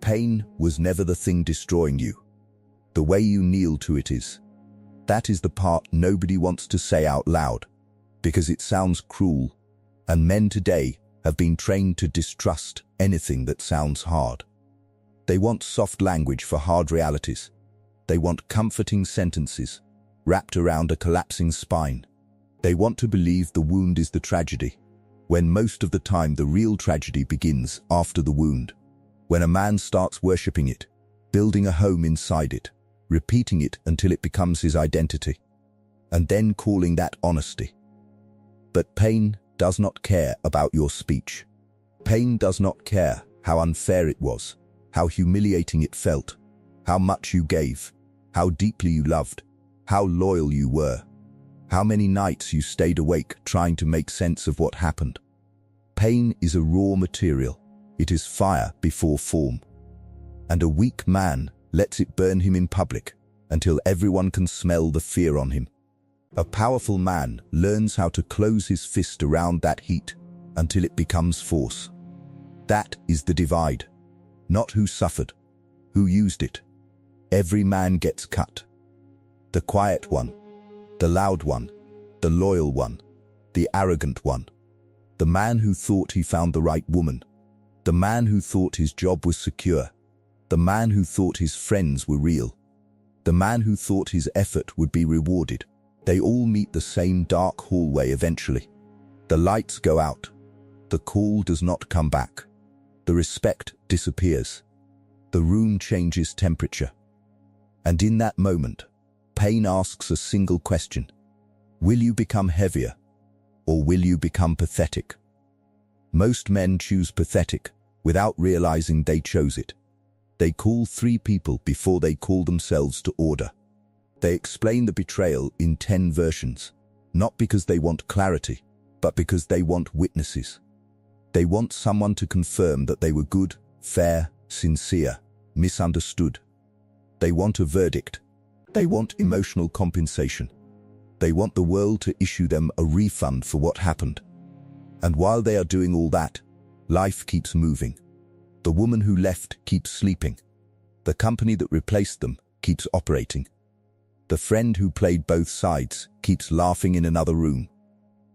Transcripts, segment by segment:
Pain was never the thing destroying you. The way you kneel to it is. That is the part nobody wants to say out loud, because it sounds cruel, and men today have been trained to distrust anything that sounds hard. They want soft language for hard realities. They want comforting sentences wrapped around a collapsing spine. They want to believe the wound is the tragedy, when most of the time the real tragedy begins after the wound. When a man starts worshipping it, building a home inside it, repeating it until it becomes his identity, and then calling that honesty. But pain does not care about your speech. Pain does not care how unfair it was, how humiliating it felt, how much you gave, how deeply you loved, how loyal you were, how many nights you stayed awake trying to make sense of what happened. Pain is a raw material. It is fire before form. And a weak man lets it burn him in public until everyone can smell the fear on him. A powerful man learns how to close his fist around that heat until it becomes force. That is the divide. Not who suffered, who used it. Every man gets cut. The quiet one, the loud one, the loyal one, the arrogant one. The man who thought he found the right woman. The man who thought his job was secure. The man who thought his friends were real. The man who thought his effort would be rewarded. They all meet the same dark hallway eventually. The lights go out. The call does not come back. The respect disappears. The room changes temperature. And in that moment, pain asks a single question. Will you become heavier, or will you become pathetic? Most men choose pathetic without realizing they chose it. They call 3 people before they call themselves to order. They explain the betrayal in 10 versions, not because they want clarity, but because they want witnesses. They want someone to confirm that they were good, fair, sincere, misunderstood. They want a verdict. They want emotional compensation. They want the world to issue them a refund for what happened. And while they are doing all that, life keeps moving. The woman who left keeps sleeping. The company that replaced them keeps operating. The friend who played both sides keeps laughing in another room.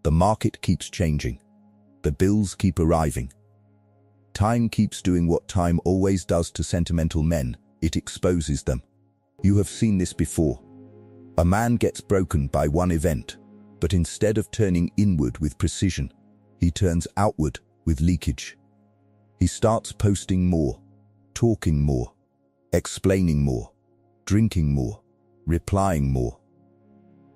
The market keeps changing. The bills keep arriving. Time keeps doing what time always does to sentimental men. It exposes them. You have seen this before. A man gets broken by one event, but instead of turning inward with precision, he turns outward with leakage. He starts posting more, talking more, explaining more, drinking more, replying more.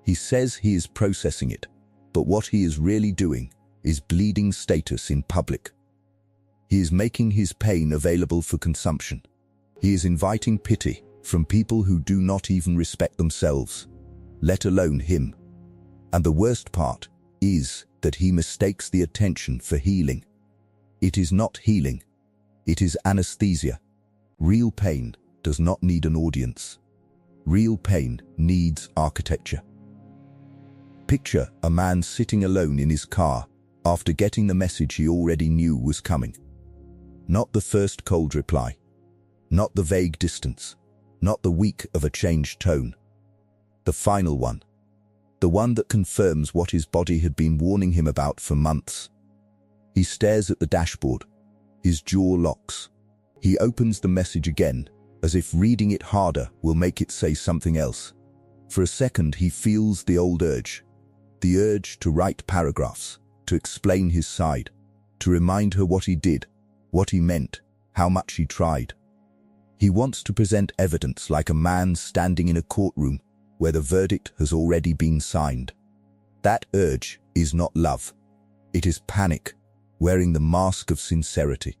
He says he is processing it, but what he is really doing is bleeding status in public. He is making his pain available for consumption. He is inviting pity from people who do not even respect themselves, let alone him. And the worst part is that he mistakes the attention for healing. It is not healing. It is anesthesia. Real pain does not need an audience. Real pain needs architecture. Picture a man sitting alone in his car after getting the message he already knew was coming. Not the first cold reply. Not the vague distance. Not the weak of a changed tone. The final one. The one that confirms what his body had been warning him about for months. He stares at the dashboard. His jaw locks. He opens the message again, as if reading it harder will make it say something else. For a second he feels the old urge. The urge to write paragraphs, to explain his side, to remind her what he did, what he meant, how much he tried. He wants to present evidence like a man standing in a courtroom where the verdict has already been signed. That urge is not love. It is panic, wearing the mask of sincerity.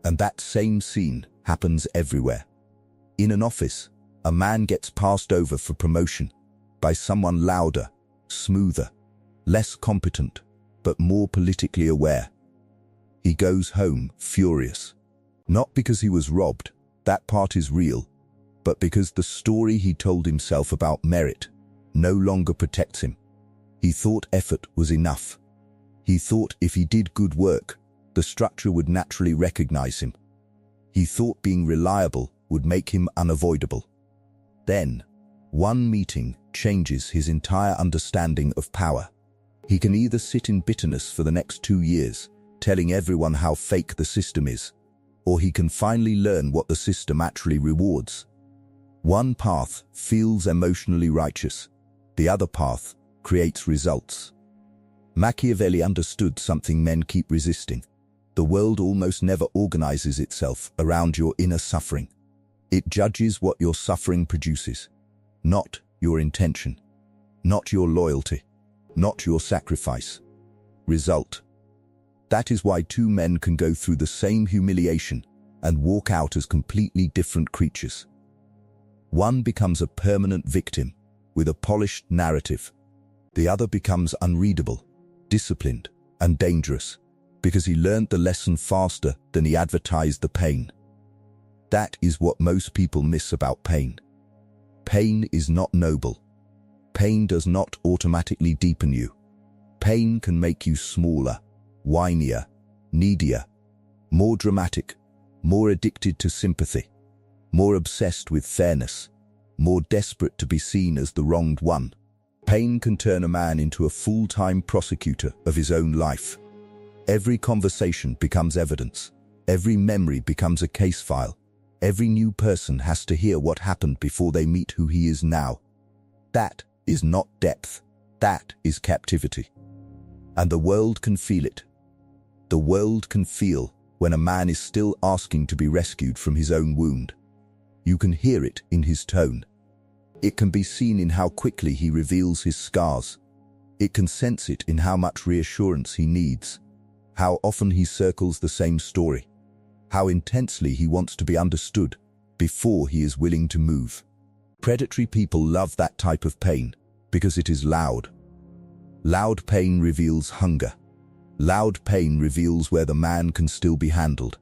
And that same scene happens everywhere. In an office, a man gets passed over for promotion by someone louder, smoother, less competent, but more politically aware. He goes home furious. Not because he was robbed, that part is real, but because the story he told himself about merit no longer protects him. He thought effort was enough. He thought if he did good work, the structure would naturally recognize him. He thought being reliable would make him unavoidable. Then, one meeting changes his entire understanding of power. He can either sit in bitterness for the next 2 years, telling everyone how fake the system is, or he can finally learn what the system actually rewards. One path feels emotionally righteous. The other path creates results. Machiavelli understood something men keep resisting. The world almost never organizes itself around your inner suffering. It judges what your suffering produces, not your intention, not your loyalty, not your sacrifice. Result. That is why two men can go through the same humiliation and walk out as completely different creatures. One becomes a permanent victim with a polished narrative. The other becomes unreadable, disciplined, and dangerous because he learned the lesson faster than he advertised the pain. That is what most people miss about pain. Pain is not noble. Pain does not automatically deepen you. Pain can make you smaller, whinier, needier, more dramatic, more addicted to sympathy, more obsessed with fairness, more desperate to be seen as the wronged one. Pain can turn a man into a full-time prosecutor of his own life. Every conversation becomes evidence. Every memory becomes a case file. Every new person has to hear what happened before they meet who he is now. That is not depth. That is captivity. And the world can feel it. The world can feel when a man is still asking to be rescued from his own wound. You can hear it in his tone. It can be seen in how quickly he reveals his scars. It can sense it in how much reassurance he needs, how often he circles the same story, how intensely he wants to be understood before he is willing to move. Predatory people love that type of pain because it is loud. Loud pain reveals hunger. Loud pain reveals where the man can still be handled.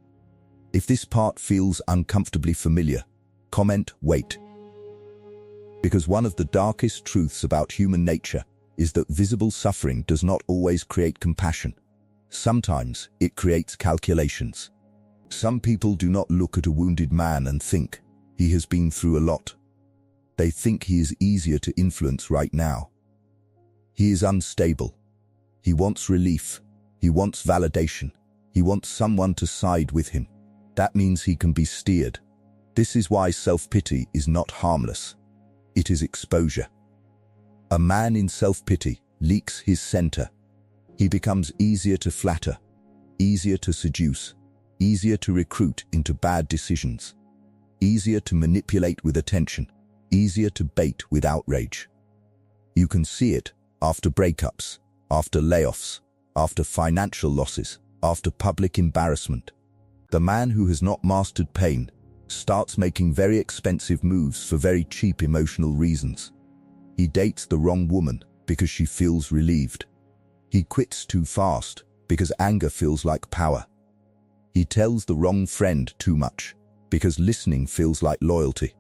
If this part feels uncomfortably familiar, comment "wait." Because one of the darkest truths about human nature is that visible suffering does not always create compassion. Sometimes it creates calculations. Some people do not look at a wounded man and think, he has been through a lot. They think he is easier to influence right now. He is unstable. He wants relief. He wants validation. He wants someone to side with him. That means he can be steered. This is why self-pity is not harmless. It is exposure. A man in self-pity leaks his center. He becomes easier to flatter, easier to seduce, easier to recruit into bad decisions, easier to manipulate with attention, easier to bait with outrage. You can see it after breakups, after layoffs, after financial losses, after public embarrassment. The man who has not mastered pain starts making very expensive moves for very cheap emotional reasons. He dates the wrong woman because she feels relieved. He quits too fast because anger feels like power. He tells the wrong friend too much because listening feels like loyalty.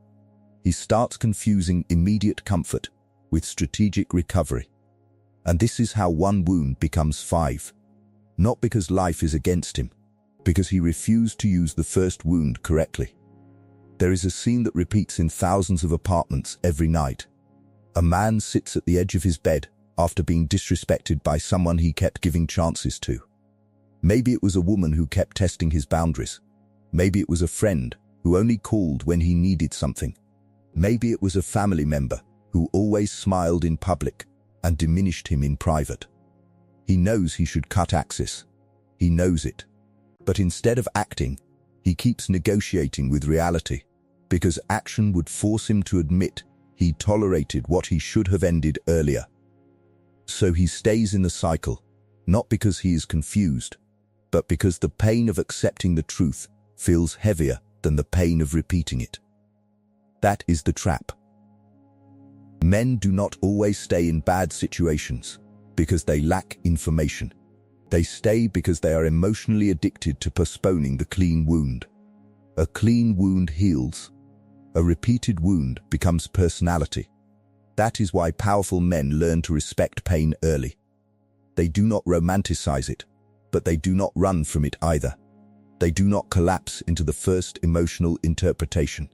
He starts confusing immediate comfort with strategic recovery. And this is how one wound becomes 5. Not because life is against him, because he refused to use the first wound correctly. There is a scene that repeats in thousands of apartments every night. A man sits at the edge of his bed after being disrespected by someone he kept giving chances to. Maybe it was a woman who kept testing his boundaries. Maybe it was a friend who only called when he needed something. Maybe it was a family member who always smiled in public and diminished him in private. He knows he should cut access. He knows it. But instead of acting, he keeps negotiating with reality, because action would force him to admit he tolerated what he should have ended earlier. So he stays in the cycle, not because he is confused, but because the pain of accepting the truth feels heavier than the pain of repeating it. That is the trap. Men do not always stay in bad situations because they lack information. They stay because they are emotionally addicted to postponing the clean wound. A clean wound heals. A repeated wound becomes personality. That is why powerful men learn to respect pain early. They do not romanticize it, but they do not run from it either. They do not collapse into the first emotional interpretation.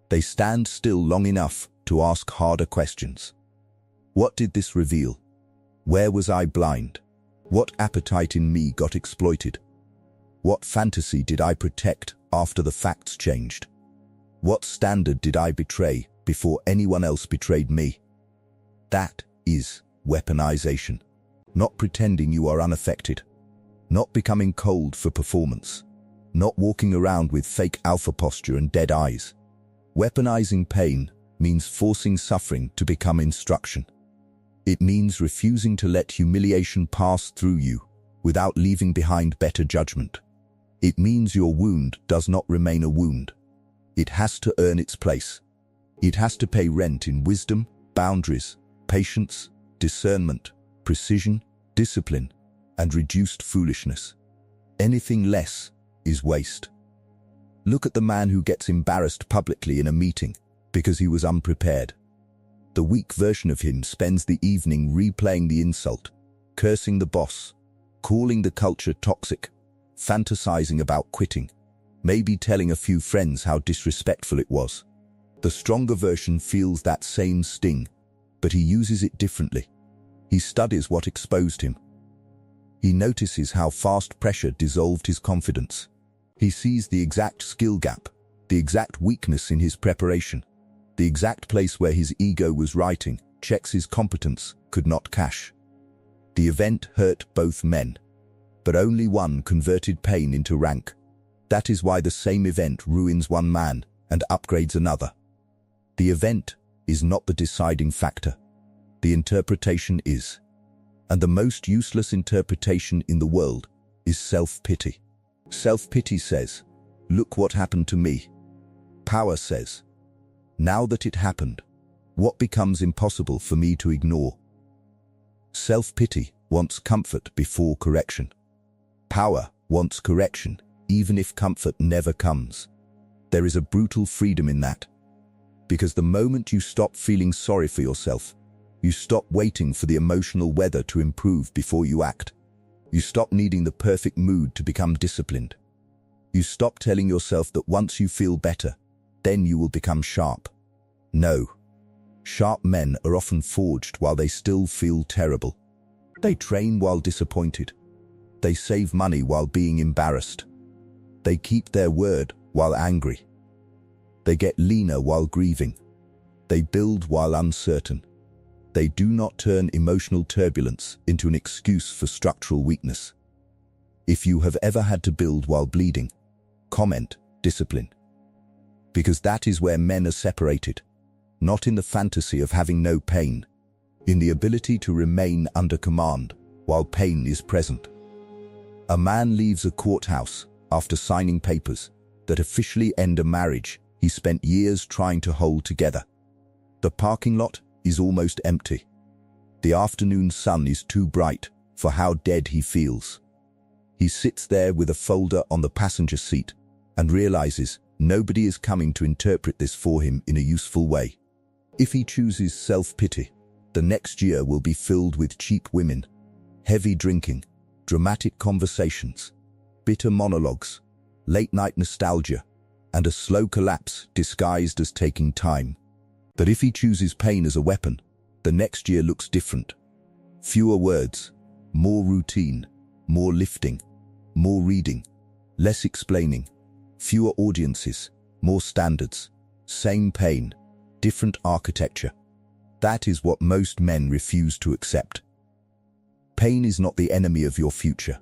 They stand still long enough to ask harder questions. What did this reveal? Where was I blind? What appetite in me got exploited? What fantasy did I protect after the facts changed? What standard did I betray before anyone else betrayed me? That is weaponization. Not pretending you are unaffected. Not becoming cold for performance. Not walking around with fake alpha posture and dead eyes. Weaponizing pain means forcing suffering to become instruction. It means refusing to let humiliation pass through you without leaving behind better judgment. It means your wound does not remain a wound. It has to earn its place. It has to pay rent in wisdom, boundaries, patience, discernment, precision, discipline, and reduced foolishness. Anything less is waste. Look at the man who gets embarrassed publicly in a meeting because he was unprepared. The weak version of him spends the evening replaying the insult, cursing the boss, calling the culture toxic, fantasizing about quitting, maybe telling a few friends how disrespectful it was. The stronger version feels that same sting, but he uses it differently. He studies what exposed him. He notices how fast pressure dissolved his confidence. He sees the exact skill gap, the exact weakness in his preparation, the exact place where his ego was writing checks his competence could not cash. The event hurt both men, but only one converted pain into rank. That is why the same event ruins one man and upgrades another. The event is not the deciding factor. The interpretation is. And the most useless interpretation in the world is self-pity. Self-pity says, "Look what happened to me." Power says, "Now that it happened, what becomes impossible for me to ignore?" Self-pity wants comfort before correction. Power wants correction, even if comfort never comes. There is a brutal freedom in that. Because the moment you stop feeling sorry for yourself, you stop waiting for the emotional weather to improve before you act. You stop needing the perfect mood to become disciplined. You stop telling yourself that once you feel better, then you will become sharp. No. Sharp men are often forged while they still feel terrible. They train while disappointed. They save money while being embarrassed. They keep their word while angry. They get leaner while grieving. They build while uncertain. They do not turn emotional turbulence into an excuse for structural weakness. If you have ever had to build while bleeding, comment discipline. Because that is where men are separated, not in the fantasy of having no pain, in the ability to remain under command while pain is present. A man leaves a courthouse after signing papers that officially end a marriage he spent years trying to hold together. The parking lot is almost empty. The afternoon sun is too bright for how dead he feels. He sits there with a folder on the passenger seat and realizes nobody is coming to interpret this for him in a useful way. If he chooses self-pity, the next year will be filled with cheap women, heavy drinking, dramatic conversations, bitter monologues, late-night nostalgia, and a slow collapse disguised as taking time. But if he chooses pain as a weapon, the next year looks different. Fewer words, more routine, more lifting, more reading, less explaining, fewer audiences, more standards, same pain, different architecture. That is what most men refuse to accept. Pain is not the enemy of your future.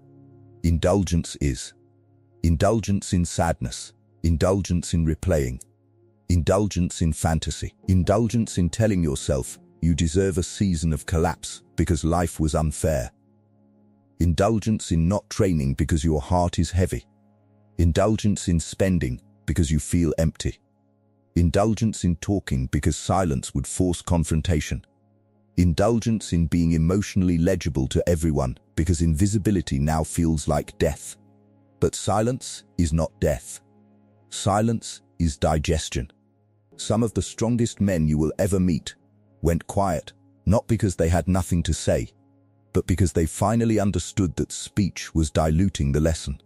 Indulgence is. Indulgence in sadness, indulgence in replaying, indulgence in fantasy, indulgence in telling yourself you deserve a season of collapse because life was unfair. Indulgence in not training because your heart is heavy. Indulgence in spending because you feel empty. Indulgence in talking because silence would force confrontation. Indulgence in being emotionally legible to everyone because invisibility now feels like death. But silence is not death. Silence is digestion. Some of the strongest men you will ever meet went quiet, not because they had nothing to say, but because they finally understood that speech was diluting the lesson.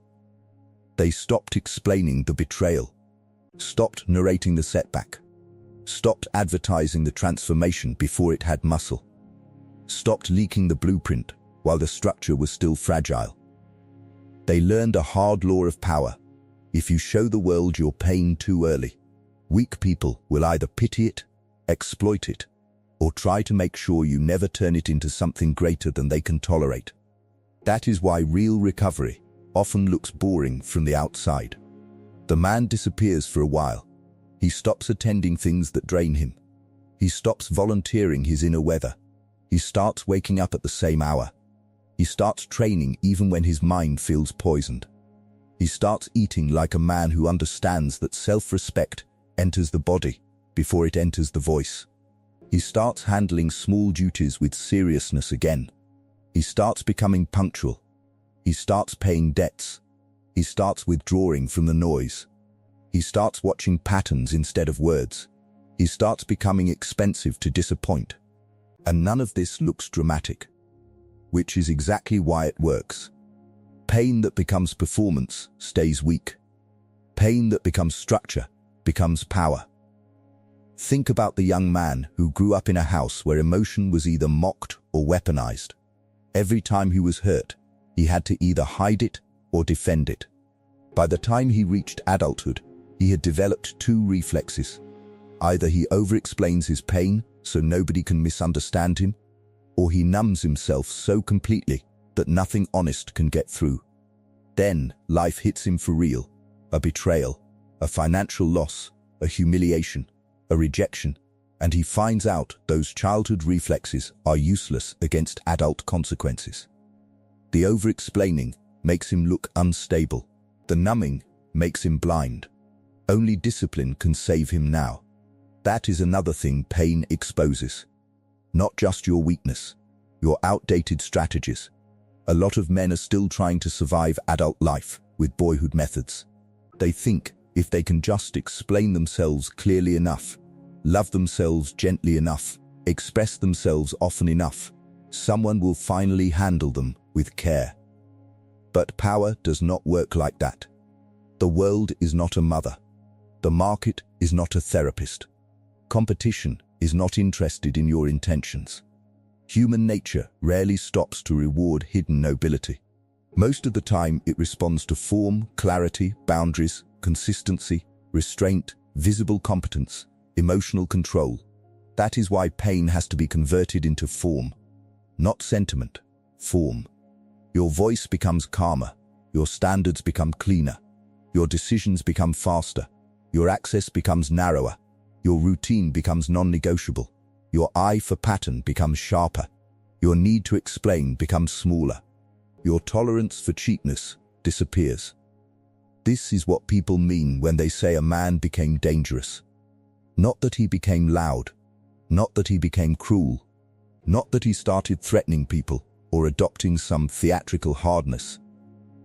They stopped explaining the betrayal, stopped narrating the setback, stopped advertising the transformation before it had muscle, stopped leaking the blueprint while the structure was still fragile. They learned a hard law of power. If you show the world your pain too early, weak people will either pity it, exploit it, or try to make sure you never turn it into something greater than they can tolerate. That is why real recovery often looks boring from the outside. The man disappears for a while. He stops attending things that drain him. He stops volunteering his inner weather. He starts waking up at the same hour. He starts training even when his mind feels poisoned. He starts eating like a man who understands that self-respect enters the body before it enters the voice. He starts handling small duties with seriousness again. He starts becoming punctual. He starts paying debts. He starts withdrawing from the noise. He starts watching patterns instead of words. He starts becoming expensive to disappoint. And none of this looks dramatic, which is exactly why it works. Pain that becomes performance stays weak. Pain that becomes structure becomes power. Think about the young man who grew up in a house where emotion was either mocked or weaponized. Every time he was hurt, he had to either hide it or defend it. By the time he reached adulthood, he had developed two reflexes. Either he over-explains his pain so nobody can misunderstand him, or he numbs himself so completely that nothing honest can get through. Then life hits him for real. A betrayal, a financial loss, a humiliation, a rejection, and he finds out those childhood reflexes are useless against adult consequences. The over-explaining makes him look unstable. The numbing makes him blind. Only discipline can save him now. That is another thing pain exposes. Not just your weakness, your outdated strategies. A lot of men are still trying to survive adult life with boyhood methods. They think if they can just explain themselves clearly enough, love themselves gently enough, express themselves often enough, someone will finally handle them with care. But power does not work like that. The world is not a mother. The market is not a therapist. Competition is not interested in your intentions. Human nature rarely stops to reward hidden nobility. Most of the time it responds to form, clarity, boundaries, consistency, restraint, visible competence, emotional control. That is why pain has to be converted into form. Not sentiment, form. Your voice becomes calmer, your standards become cleaner, your decisions become faster, your access becomes narrower, your routine becomes non-negotiable, your eye for pattern becomes sharper, your need to explain becomes smaller, your tolerance for cheapness disappears. This is what people mean when they say a man became dangerous. Not that he became loud, not that he became cruel, not that he started threatening people or adopting some theatrical hardness.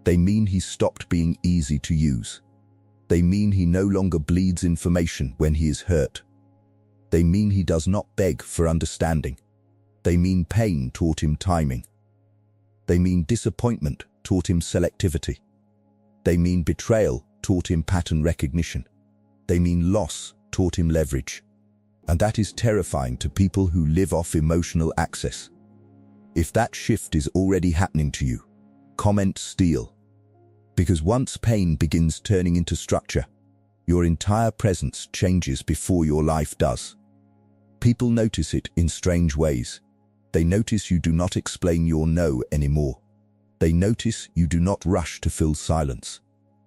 They mean he stopped being easy to use. They mean he no longer bleeds information when he is hurt. They mean he does not beg for understanding. They mean pain taught him timing. They mean disappointment taught him selectivity. They mean betrayal taught him pattern recognition. They mean loss taught him leverage. And that is terrifying to people who live off emotional access. If that shift is already happening to you, comment steal. Because once pain begins turning into structure, your entire presence changes before your life does. People notice it in strange ways. They notice you do not explain your no anymore. They notice you do not rush to fill silence.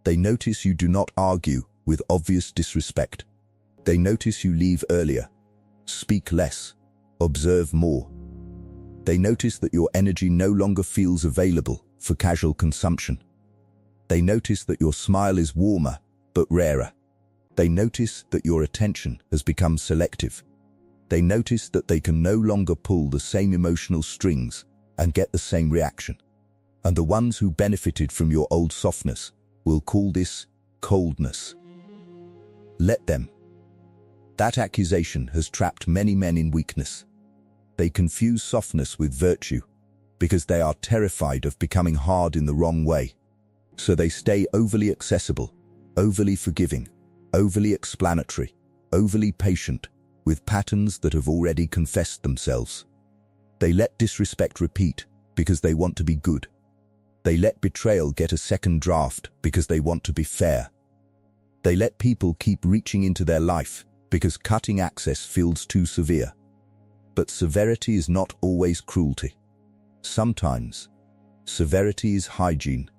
They notice you do not argue with obvious disrespect. They notice you leave earlier, speak less, observe more. They notice that your energy no longer feels available for casual consumption. They notice that your smile is warmer, but rarer. They notice that your attention has become selective. They notice that they can no longer pull the same emotional strings and get the same reaction. And the ones who benefited from your old softness will call this coldness. Let them. That accusation has trapped many men in weakness. They confuse softness with virtue because they are terrified of becoming hard in the wrong way. So they stay overly accessible, overly forgiving, overly explanatory, overly patient, with patterns that have already confessed themselves. They let disrespect repeat because they want to be good. They let betrayal get a second draft because they want to be fair. They let people keep reaching into their life because cutting access feels too severe. But severity is not always cruelty. Sometimes, severity is hygiene.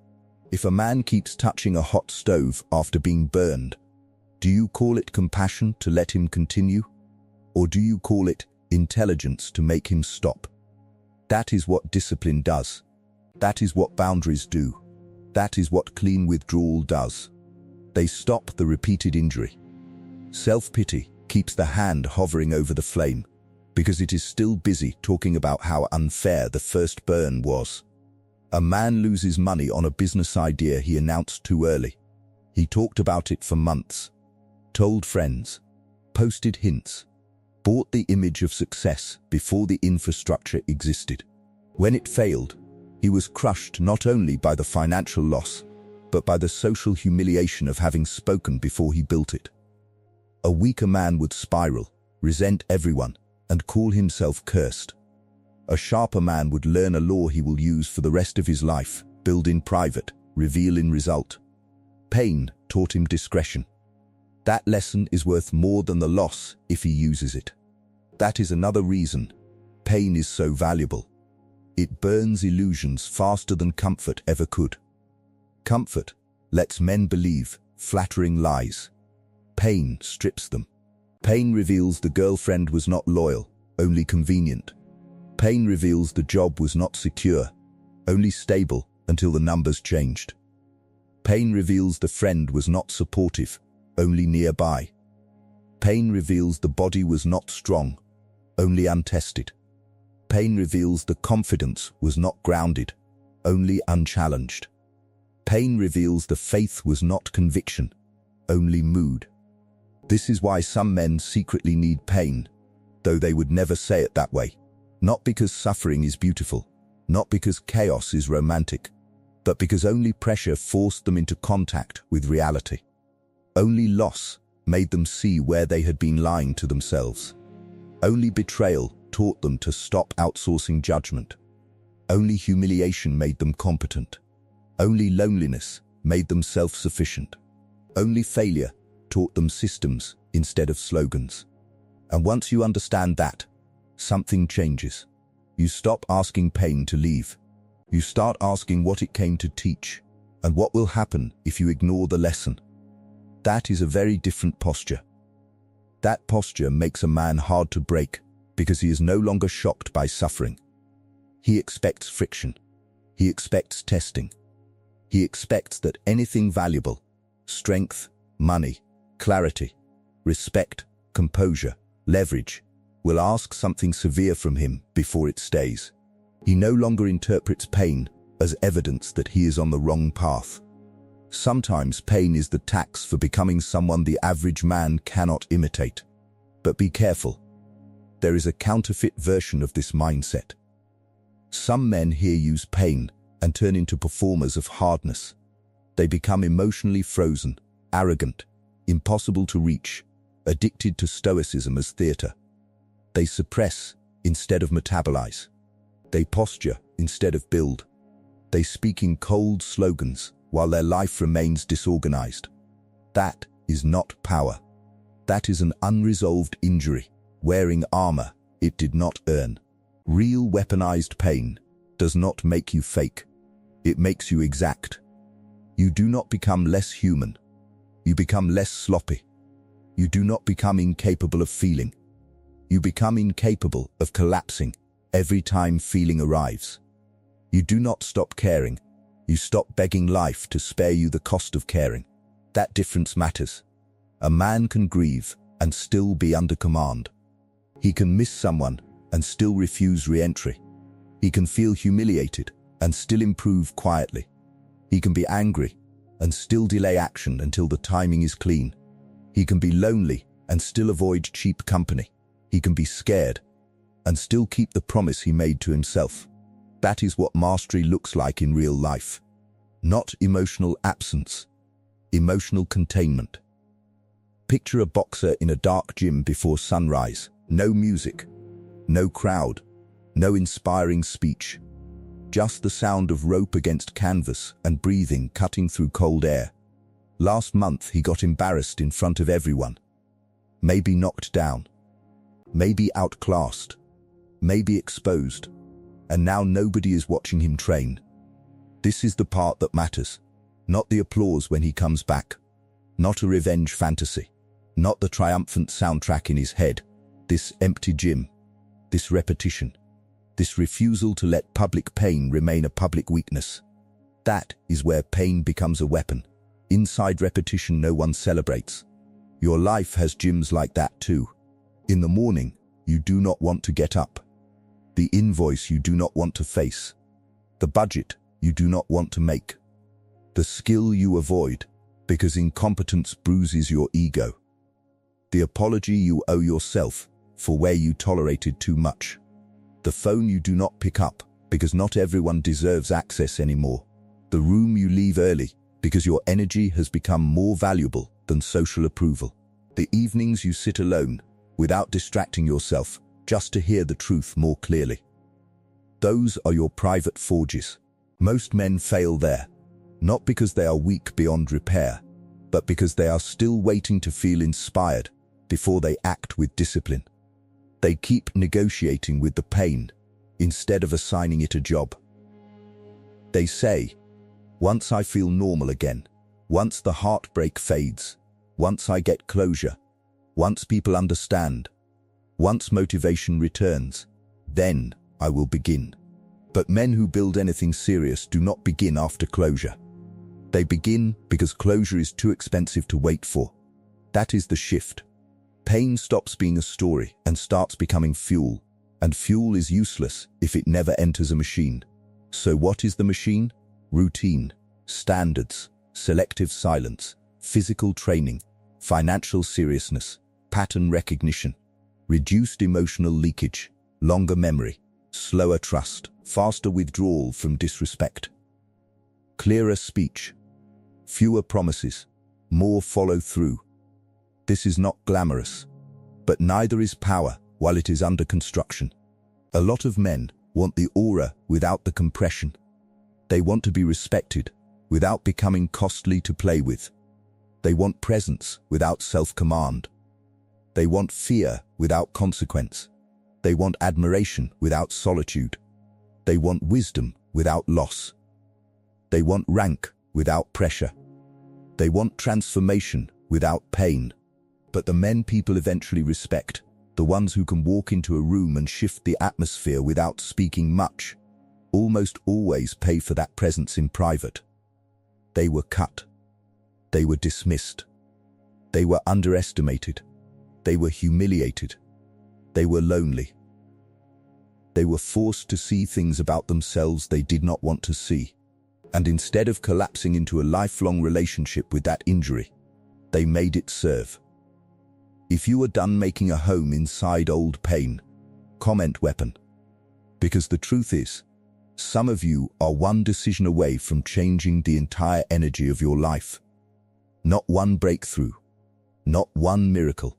If a man keeps touching a hot stove after being burned, do you call it compassion to let him continue? Or do you call it intelligence to make him stop? That is what discipline does. That is what boundaries do. That is what clean withdrawal does. They stop the repeated injury. Self-pity keeps the hand hovering over the flame because it is still busy talking about how unfair the first burn was. A man loses money on a business idea he announced too early. He talked about it for months, told friends, posted hints, bought the image of success before the infrastructure existed. When it failed, he was crushed not only by the financial loss, but by the social humiliation of having spoken before he built it. A weaker man would spiral, resent everyone, and call himself cursed. A sharper man would learn a law he will use for the rest of his life, build in private, reveal in result. Pain taught him discretion. That lesson is worth more than the loss if he uses it. That is another reason pain is so valuable. It burns illusions faster than comfort ever could. Comfort lets men believe flattering lies. Pain strips them. Pain reveals the girlfriend was not loyal, only convenient. Pain reveals the job was not secure, only stable until the numbers changed. Pain reveals the friend was not supportive, only nearby. Pain reveals the body was not strong, only untested. Pain reveals the confidence was not grounded, only unchallenged. Pain reveals the faith was not conviction, only mood. This is why some men secretly need pain, though they would never say it that way. Not because suffering is beautiful, not because chaos is romantic, but because only pressure forced them into contact with reality. Only loss made them see where they had been lying to themselves. Only betrayal taught them to stop outsourcing judgment. Only humiliation made them competent. Only loneliness made them self-sufficient. Only failure taught them systems instead of slogans. And once you understand that, something changes. You stop asking pain to leave. You start asking what it came to teach, and what will happen if you ignore the lesson. That is a very different posture. That posture makes a man hard to break because he is no longer shocked by suffering. He expects friction. He expects testing. He expects that anything valuable, strength, money, clarity, respect, composure, leverage, will ask something severe from him before it stays. He no longer interprets pain as evidence that he is on the wrong path. Sometimes pain is the tax for becoming someone the average man cannot imitate. But be careful. There is a counterfeit version of this mindset. Some men here use pain and turn into performers of hardness. They become emotionally frozen, arrogant, impossible to reach, addicted to Stoicism as theater. They suppress instead of metabolize. They posture instead of build. They speak in cold slogans while their life remains disorganized. That is not power. That is an unresolved injury, wearing armor it did not earn. Real weaponized pain does not make you fake. It makes you exact. You do not become less human. You become less sloppy. You do not become incapable of feeling. You become incapable of collapsing every time feeling arrives. You do not stop caring. You stop begging life to spare you the cost of caring. That difference matters. A man can grieve and still be under command. He can miss someone and still refuse re-entry. He can feel humiliated and still improve quietly. He can be angry and still delay action until the timing is clean. He can be lonely and still avoid cheap company. He can be scared and still keep the promise he made to himself. That is what mastery looks like in real life. not emotional absence, emotional containment. Picture a boxer in a dark gym before sunrise. No music, no crowd, no inspiring speech. Just the sound of rope against canvas and breathing cutting through cold air. Last month he got embarrassed in front of everyone. Maybe knocked down. Maybe outclassed. Maybe exposed. And now nobody is watching him train. This is the part that matters. Not the applause when he comes back. Not a revenge fantasy. Not the triumphant soundtrack in his head. This empty gym. This repetition. This refusal to let public pain remain a public weakness. That is where pain becomes a weapon. Inside repetition no one celebrates. Your life has gyms like that too. In the morning, you do not want to get up. The invoice you do not want to face. The budget you do not want to make. The skill you avoid because incompetence bruises your ego. The apology you owe yourself for where you tolerated too much. The phone you do not pick up because not everyone deserves access anymore. The room you leave early because your energy has become more valuable than social approval. The evenings you sit alone without distracting yourself just to hear the truth more clearly. Those are your private forges. Most men fail there, not because they are weak beyond repair, but because they are still waiting to feel inspired before they act with discipline. They keep negotiating with the pain instead of assigning it a job. They say, once I feel normal again, once the heartbreak fades, once I get closure, once people understand, once motivation returns, then I will begin. But men who build anything serious do not begin after closure. They begin because closure is too expensive to wait for. That is the shift. Pain stops being a story and starts becoming fuel, and fuel is useless if it never enters a machine. So what is the machine? Routine, standards, selective silence, physical training, financial seriousness, pattern recognition, reduced emotional leakage, longer memory, slower trust, faster withdrawal from disrespect. Clearer speech, fewer promises, more follow-through. This is not glamorous, but neither is power while it is under construction. A lot of men want the aura without the compression. They want to be respected without becoming costly to play with. They want presence without self-command. They want fear without consequence. They want admiration without solitude. They want wisdom without loss. They want rank without pressure. They want transformation without pain. But the men people eventually respect, the ones who can walk into a room and shift the atmosphere without speaking much, almost always pay for that presence in private. They were cut. They were dismissed. They were underestimated. They were humiliated. They were lonely. They were forced to see things about themselves they did not want to see. And instead of collapsing into a lifelong relationship with that injury, they made it serve. If you are done making a home inside old pain, comment weapon. Because the truth is, some of you are one decision away from changing the entire energy of your life. Not one breakthrough, not one miracle,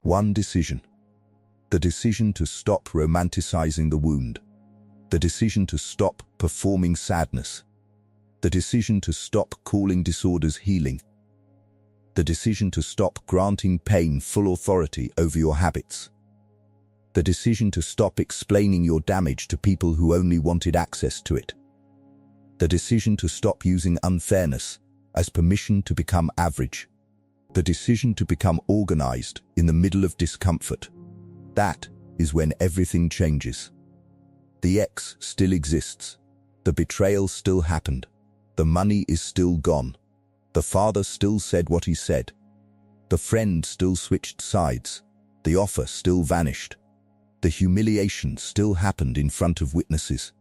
one decision. The decision to stop romanticizing the wound. The decision to stop performing sadness. The decision to stop calling disorders healing. The decision to stop granting pain full authority over your habits. The decision to stop explaining your damage to people who only wanted access to it. The decision to stop using unfairness as permission to become average. The decision to become organized in the middle of discomfort. That is when everything changes. The ex still exists. The betrayal still happened. The money is still gone. The father still said what he said. The friend still switched sides. The offer still vanished. The humiliation still happened in front of witnesses.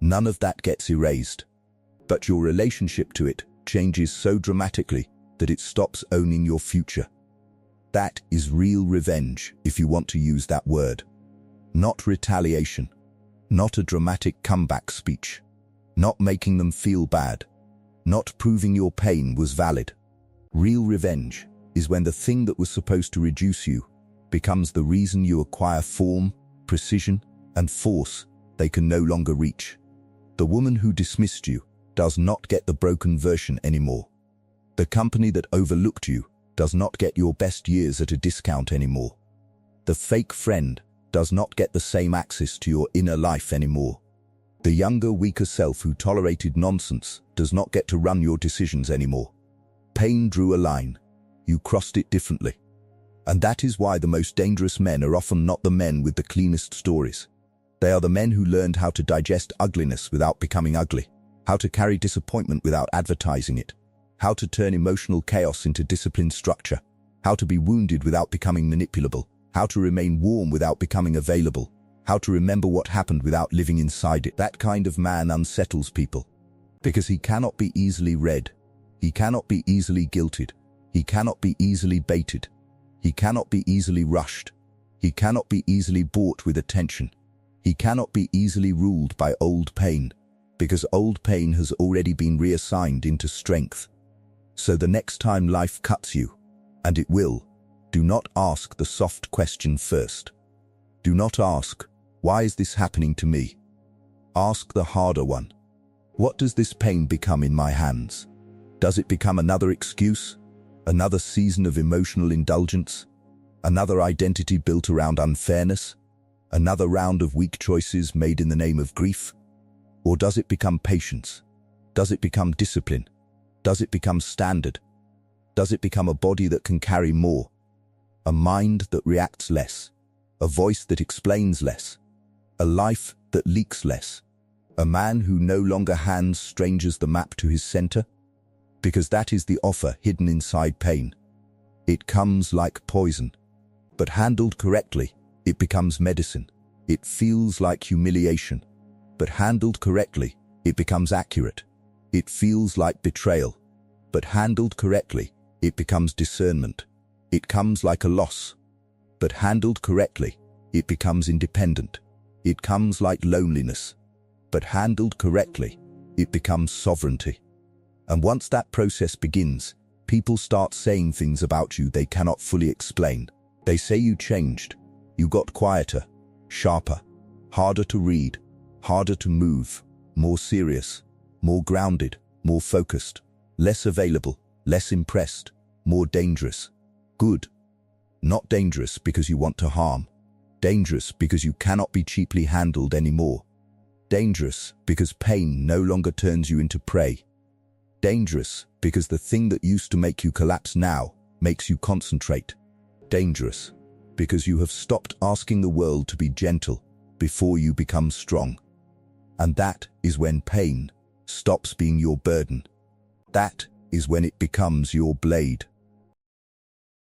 None of that gets erased. But your relationship to it changes so dramatically that it stops owning your future. That is real revenge, if you want to use that word. Not retaliation. Not a dramatic comeback speech. Not making them feel bad. not proving your pain was valid. Real revenge is when the thing that was supposed to reduce you becomes the reason you acquire form, precision, and force they can no longer reach. The woman who dismissed you does not get the broken version anymore. The company that overlooked you does not get your best years at a discount anymore. The fake friend does not get the same access to your inner life anymore. The younger, weaker self who tolerated nonsense does not get to run your decisions anymore. Pain drew a line. You crossed it differently. And that is why the most dangerous men are often not the men with the cleanest stories. They are the men who learned how to digest ugliness without becoming ugly, how to carry disappointment without advertising it, how to turn emotional chaos into disciplined structure, how to be wounded without becoming manipulable, how to remain warm without becoming available, how to remember what happened without living inside it. That kind of man unsettles people, because he cannot be easily read, he cannot be easily guilted, he cannot be easily baited, he cannot be easily rushed, he cannot be easily bought with attention, he cannot be easily ruled by old pain, because old pain has already been reassigned into strength. So the next time life cuts you, and it will, do not ask the soft question first. Do not ask, why is this happening to me? Ask the harder one. What does this pain become in my hands? Does it become another excuse? Another season of emotional indulgence? Another identity built around unfairness? Another round of weak choices made in the name of grief? Or does it become patience? Does it become discipline? Does it become standard? Does it become a body that can carry more? A mind that reacts less? A voice that explains less? A life that leaks less? A man who no longer hands strangers the map to his center? Because that is the offer hidden inside pain. It comes like poison, but handled correctly, it becomes medicine. It feels like humiliation, but handled correctly, it becomes accurate. It feels like betrayal, but handled correctly, it becomes discernment. It comes like a loss, but handled correctly, it becomes independent. It comes like loneliness, but handled correctly, it becomes sovereignty. And once that process begins, people start saying things about you they cannot fully explain. They say you changed. You got quieter, sharper, harder to read, harder to move, more serious, more grounded, more focused, less available, less impressed, more dangerous. Good. Not dangerous because you want to harm. Dangerous because you cannot be cheaply handled anymore. Dangerous because pain no longer turns you into prey. Dangerous because the thing that used to make you collapse now makes you concentrate. Dangerous because you have stopped asking the world to be gentle before you become strong. And that is when pain stops being your burden. That is when it becomes your blade.